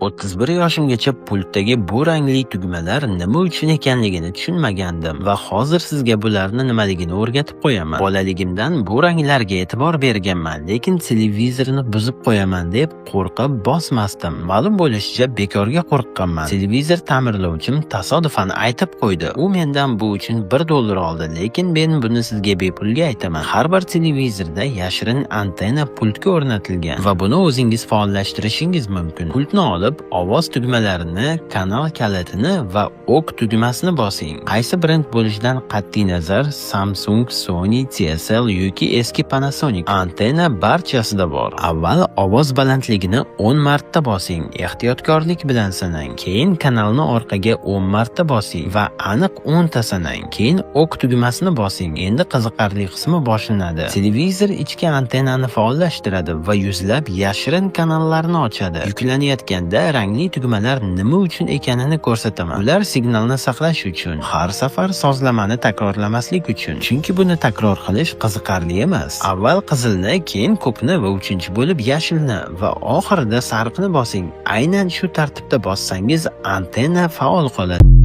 31 yoshimgacha pultdagi bu rangli tugmalar nima uchun ekanligini tushunmagandim va hozir sizga bularni nimaligini o'rgatib qo'yaman. Bolaligimdan bu ranglarga e'tibor berganman, lekin televizorni buzib qo'yaman deb qo'rqib bosmasdim. Ma'lum bo'lishicha bekorga qo'rqqanman. Televizor ta'mirlovchim tasodifan aytib qo'ydi. U mendan bu uchun $1 oldi, lekin men buni sizga bepulga aytaman. Har bir televizorda yashirin antenna pultga o'rnatilgan va buni o'zingiz faollashtirishingiz mumkin. Pultni olib, ovoz tugmalarini, kanal kalitini va ok tugmasini bosing. Qaysi brend bo'lishidan qat'iy nazar, Samsung, Sony, TCL yoki eski Panasonic antenna barchasida bor. Avval ovoz balandligini 10 marta bosing, ehtiyotkorlik bilan sanang. Keyin kanalni orqaga 10 marta bosing va aniq 10 ta sanang. Keyin ok tugmasini bosing. Endi qiziqarli qismi boshlanadi. Televizor ichki antennani faollashtiradi va yuzlab yashirin kanallarni ochadi. Yuklanayotganda rangli tugmalar nima uchun ekanini ko'rsataman. Ular signalni saqlash uchun, har safar sozlamani takrorlamaslik uchun. Chunki buni takror qilish qiziqarli emas. Avval qizilni, keyin ko'kni va uchinchi bo'lib yashilni va oxirida sariqni bosing. Aynan shu tartibda bossangiz antenna faol qoladi.